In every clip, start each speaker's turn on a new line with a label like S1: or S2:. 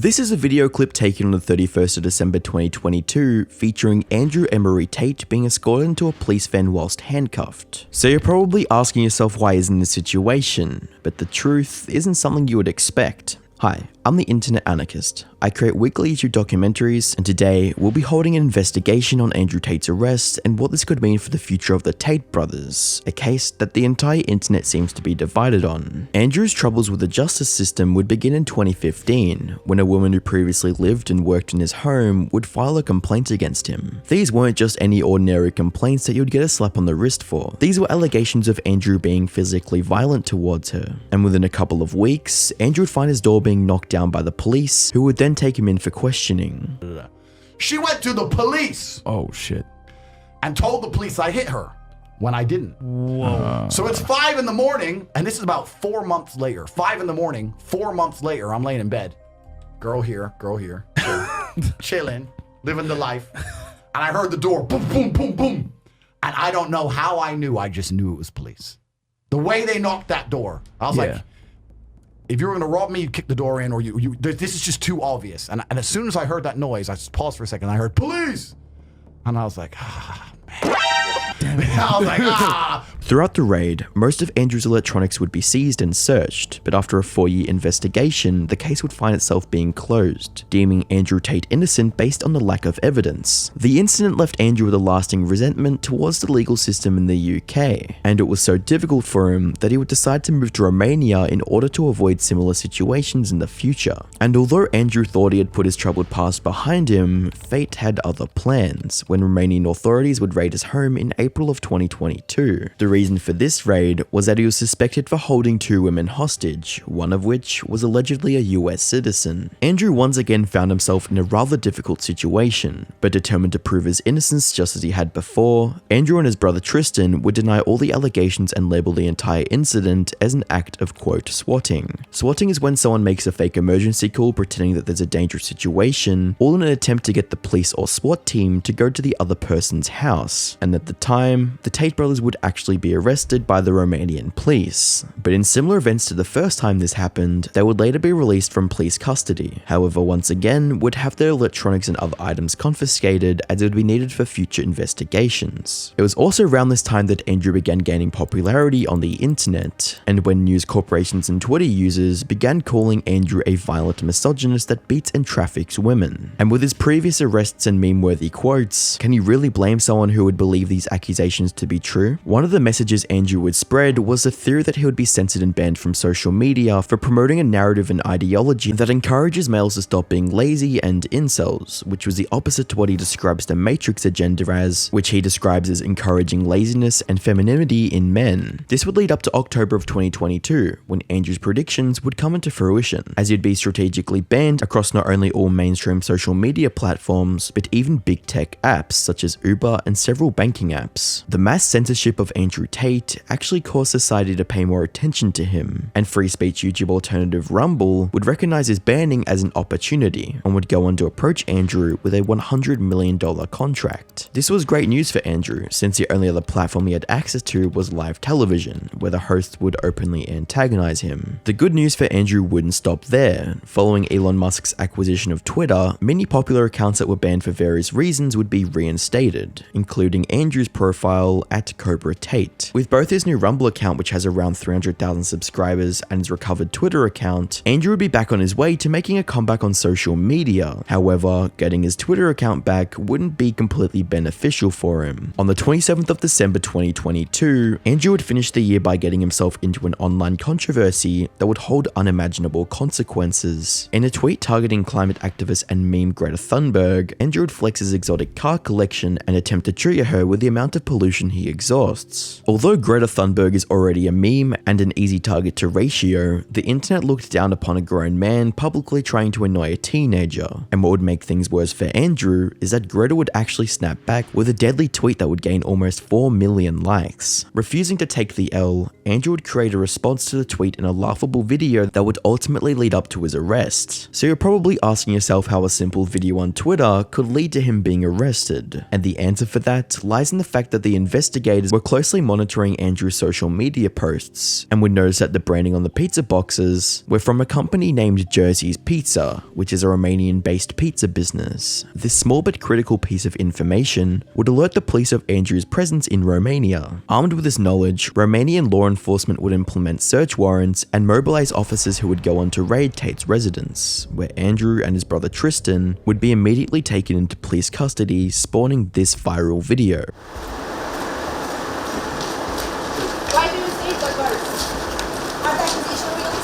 S1: This is a video clip taken on the 31st of December 2022 featuring Andrew Tate being escorted into a police van whilst handcuffed. So you're probably asking yourself why he's in this situation, but the truth isn't something you would expect. Hi, I'm the Internet Anarchist. I create weekly YouTube documentaries, and today we'll be holding an investigation on Andrew Tate's arrest and what this could mean for the future of the Tate brothers, a case that the entire internet seems to be divided on. Andrew's troubles with the justice system would begin in 2015, when a woman who previously lived and worked in his home would file a complaint against him. These weren't just any ordinary complaints that you'd get a slap on the wrist for. These were allegations of Andrew being physically violent towards her, and within a couple of weeks, Andrew would find his door being knocked down by the police, who would then take him in for questioning.
S2: She went to the police.
S3: Oh shit.
S2: And told the police I hit her when I didn't.
S3: Whoa.
S2: So it's 5 in the morning, and this is about 4 months later. 5 in the morning, 4 months later, I'm laying in bed. Girl here, chilling, living the life. And I heard the door, boom, boom, boom, boom. And I don't know how I knew, I just knew it was police. The way they knocked that door, I was like, if you were gonna rob me, you kick the door in, or this is just too obvious. And as soon as I heard that noise, I just paused for a second, and I heard police! And I was like, man. I was like,
S1: Throughout the raid, most of Andrew's electronics would be seized and searched, but after a 4-year investigation, the case would find itself being closed, deeming Andrew Tate innocent based on the lack of evidence. The incident left Andrew with a lasting resentment towards the legal system in the UK, and it was so difficult for him that he would decide to move to Romania in order to avoid similar situations in the future. And although Andrew thought he had put his troubled past behind him, fate had other plans, when Romanian authorities would raid his home in April of 2022. The reason for this raid was that he was suspected for holding 2 women hostage, one of which was allegedly a US citizen. Andrew once again found himself in a rather difficult situation, but determined to prove his innocence just as he had before, Andrew and his brother Tristan would deny all the allegations and label the entire incident as an act of, quote, swatting. Swatting is when someone makes a fake emergency call pretending that there's a dangerous situation, all in an attempt to get the police or SWAT team to go to the other person's house. And at the time, the Tate brothers would actually be arrested by the Romanian police. But in similar events to the first time this happened, they would later be released from police custody. However, once again, would have their electronics and other items confiscated as it would be needed for future investigations. It was also around this time that Andrew began gaining popularity on the internet, and when news corporations and Twitter users began calling Andrew a violent misogynist that beats and traffics women. And with his previous arrests and meme-worthy quotes, can you really blame someone who would believe these accusations to be true? One of the messages Andrew would spread was the theory that he would be censored and banned from social media for promoting a narrative and ideology that encourages males to stop being lazy and incels, which was the opposite to what he describes the Matrix agenda as, which he describes as encouraging laziness and femininity in men. This would lead up to October of 2022, when Andrew's predictions would come into fruition, as he'd be strategically banned across not only all mainstream social media platforms, but even big tech apps such as Uber and several banking apps. The mass censorship of Andrew Tate actually caused society to pay more attention to him, and free speech YouTube alternative Rumble would recognize his banning as an opportunity and would go on to approach Andrew with a $100 million contract. This was great news for Andrew, since the only other platform he had access to was live television, where the host would openly antagonize him. The good news for Andrew wouldn't stop there. Following Elon Musk's acquisition of Twitter, many popular accounts that were banned for various reasons would be reinstated, including Andrew's profile at Cobra Tate. With both his new Rumble account, which has around 300,000 subscribers, and his recovered Twitter account, Andrew would be back on his way to making a comeback on social media. However, getting his Twitter account back wouldn't be completely beneficial for him. On the 27th of December 2022, Andrew would finish the year by getting himself into an online controversy that would hold unimaginable consequences. In a tweet targeting climate activist and meme Greta Thunberg, Andrew would flex his exotic car collection and attempt to trigger her with the amount of pollution he exhausts. Although Greta Thunberg is already a meme and an easy target to ratio, the internet looked down upon a grown man publicly trying to annoy a teenager. And what would make things worse for Andrew is that Greta would actually snap back with a deadly tweet that would gain almost 4 million likes. Refusing to take the L, Andrew would create a response to the tweet in a laughable video that would ultimately lead up to his arrest. So you're probably asking yourself how a simple video on Twitter could lead to him being arrested. And the answer for that lies in the fact that the investigators were closely monitoring Andrew's social media posts and would notice that the branding on the pizza boxes were from a company named Jersey's Pizza, which is a Romanian-based pizza business. This small but critical piece of information would alert the police of Andrew's presence in Romania. Armed with this knowledge, Romanian law enforcement would implement search warrants and mobilize officers who would go on to raid Tate's residence, where Andrew and his brother Tristan would be immediately taken into police custody, spawning this viral video.
S3: Why do you say the words? Are the accusations real?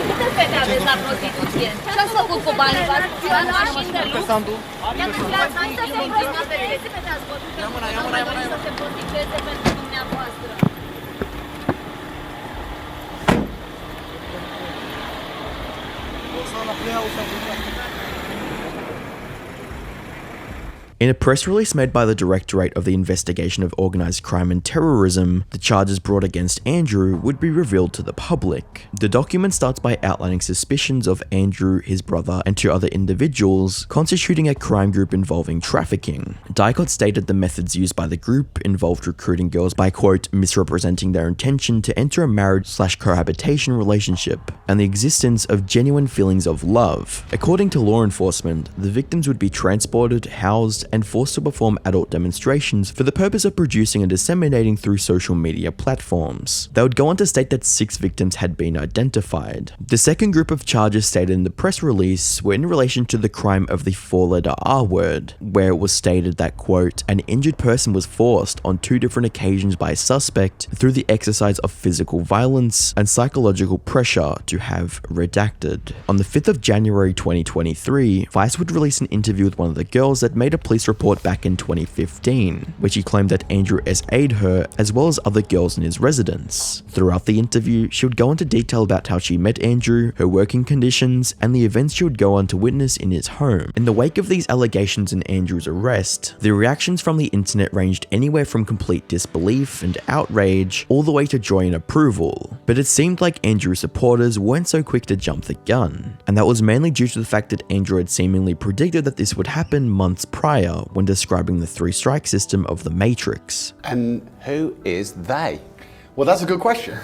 S3: Câte fete aveți la prostituție? Ce ați făcut cu banii? V-ați luat mașini de lux? Le-ați mai să se prostitueze? Nu mai doriți să se prostitueze pentru dumneavoastră.
S1: In a press release made by the Directorate of the Investigation of Organised Crime and Terrorism, the charges brought against Andrew would be revealed to the public. The document starts by outlining suspicions of Andrew, his brother, and 2 other individuals constituting a crime group involving trafficking. Dicot stated the methods used by the group involved recruiting girls by, quote, misrepresenting their intention to enter a marriage/cohabitation relationship, and the existence of genuine feelings of love. According to law enforcement, the victims would be transported, housed, and forced to perform adult demonstrations for the purpose of producing and disseminating through social media platforms. They would go on to state that 6 victims had been identified. The second group of charges stated in the press release were in relation to the crime of the 4-letter R word, where it was stated that, quote, an injured person was forced on 2 different occasions by a suspect through the exercise of physical violence and psychological pressure to have redacted. On the 5th of January 2023, Vice would release an interview with one of the girls that made a police report back in 2015, which he claimed that Andrew S.'d her as well as other girls in his residence. Throughout the interview, she would go into detail about how she met Andrew, her working conditions, and the events she would go on to witness in his home. In the wake of these allegations and Andrew's arrest, the reactions from the internet ranged anywhere from complete disbelief and outrage all the way to joy and approval. But it seemed like Andrew's supporters weren't so quick to jump the gun, and that was mainly due to the fact that Andrew had seemingly predicted that this would happen months prior when describing the 3-strike system of the Matrix.
S4: And who is they?
S2: Well, that's a good question.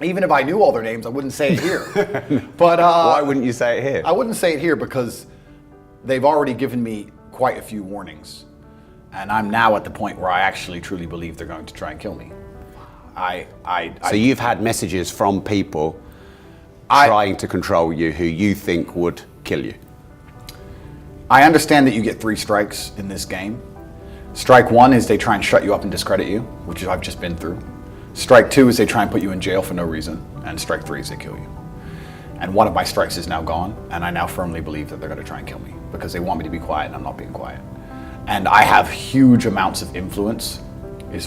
S2: Even if I knew all their names, I wouldn't say it here. But
S4: Why wouldn't you say it here?
S2: I wouldn't say it here because they've already given me quite a few warnings. And I'm now at the point where I actually truly believe they're going to try and kill me.
S4: So you've had messages from people trying to control you who you think would kill you?
S2: I understand that you get 3 strikes in this game. Strike 1 is they try and shut you up and discredit you, which I've just been through. Strike 2 is they try and put you in jail for no reason. And strike 3 is they kill you. And one of my strikes is now gone, and I now firmly believe that they're going to try and kill me because they want me to be quiet and I'm not being quiet. And I have huge amounts of influence,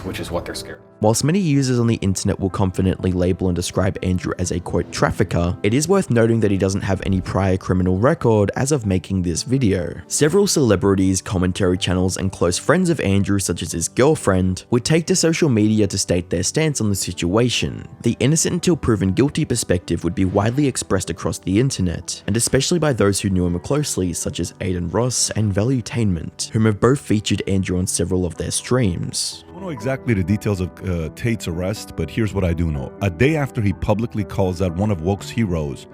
S2: which is what they're scared of.
S1: Whilst many users on the internet will confidently label and describe Andrew as a, quote, trafficker, it is worth noting that he doesn't have any prior criminal record as of making this video. Several celebrities, commentary channels, and close friends of Andrew, such as his girlfriend, would take to social media to state their stance on the situation. The innocent until proven guilty perspective would be widely expressed across the internet, and especially by those who knew him closely, such as Aiden Ross and Valuetainment, whom have both featured Andrew on several of their streams.
S5: I don't know exactly the details of Tate's arrest, but here's what I do know. A day after he publicly calls out one of woke's heroes,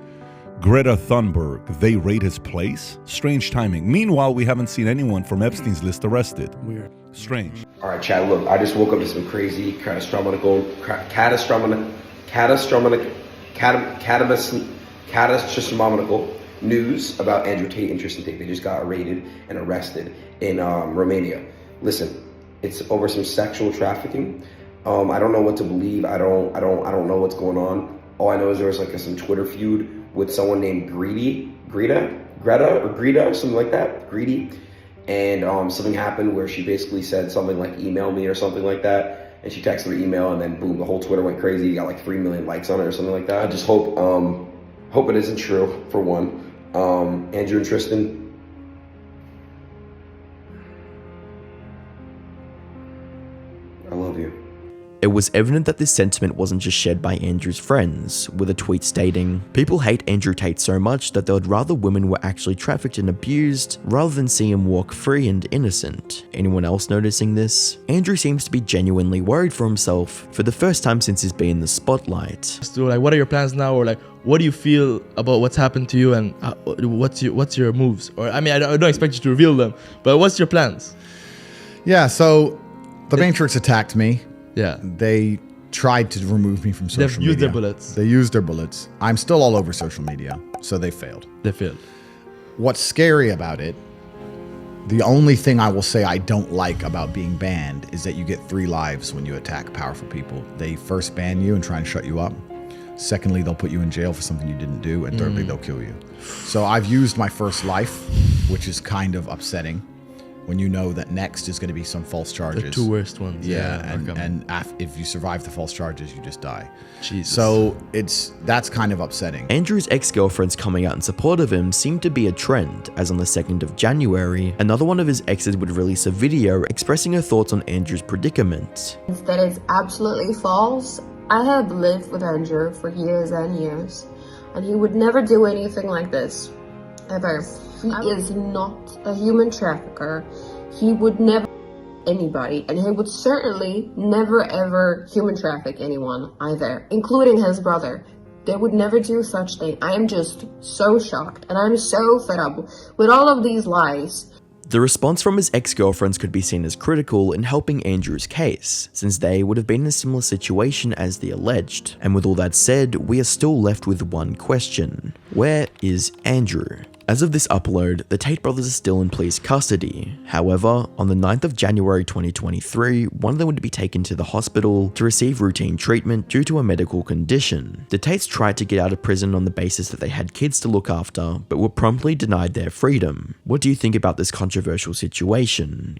S5: Greta Thunberg, they raid his place? Strange timing. Meanwhile, we haven't seen anyone from Epstein's list arrested. Weird. Strange.
S6: All right, Chad, look, I just woke up to some crazy catastrophic news about Andrew Tate and Tristan Tate. They just got raided and arrested in Romania. Listen, it's over some sexual trafficking. I don't know what to believe. I don't know what's going on. All I know is there was like some Twitter feud with someone named Greta, or something like that, Greedy. And something happened where she basically said something like email me or something like that. And she texted her email and then boom, the whole Twitter went crazy. You got like 3 million likes on it or something like that. I just hope it isn't true, for one. Andrew and Tristan, I love you.
S1: It was was evident that this sentiment wasn't just shared by Andrew's friends, with a tweet stating, "People hate Andrew Tate so much that they would rather women were actually trafficked and abused rather than see him walk free and innocent." Anyone else noticing this? Andrew seems to be genuinely worried for himself for the first time since he's been in the spotlight.
S7: So like, what are your plans now, or like, what do you feel about what's happened to you, and what's your moves? Or I mean, I don't expect you to reveal them, but what's your plans?
S2: Yeah, so the Matrix attacked me.
S7: Yeah.
S2: They tried to remove me from social media.
S7: They've used their bullets.
S2: They used their bullets. I'm still all over social media, so they failed.
S7: They failed.
S2: What's scary about it, the only thing I will say I don't like about being banned is that you get 3 lives when you attack powerful people. They first ban you and try and shut you up. Secondly, they'll put you in jail for something you didn't do. And thirdly, they'll kill you. So I've used my first life, which is kind of upsetting when you know that next is going to be some false charges.
S7: The 2 worst ones.
S2: Yeah, and if you survive the false charges, you just die.
S7: Jesus.
S2: So that's kind of upsetting.
S1: Andrew's ex-girlfriends coming out in support of him seemed to be a trend, as on the 2nd of January, another one of his exes would release a video expressing her thoughts on Andrew's predicament.
S8: That is absolutely false. I have lived with Andrew for years and years, and he would never do anything like this, ever. He is not a human trafficker. He would never anybody, and he would certainly never ever human traffic anyone either, including his brother. They would never do such thing. I am just so shocked, and I'm so fed up with all of these lies.
S1: The response from his ex-girlfriends could be seen as critical in helping Andrew's case, since they would have been in a similar situation as the alleged. And with all that said, we are still left with one question. Where is Andrew? As of this upload, the Tate brothers are still in police custody. However, on the 9th of January 2023, one of them would be taken to the hospital to receive routine treatment due to a medical condition. The Tates tried to get out of prison on the basis that they had kids to look after, but were promptly denied their freedom. What do you think about this controversial situation?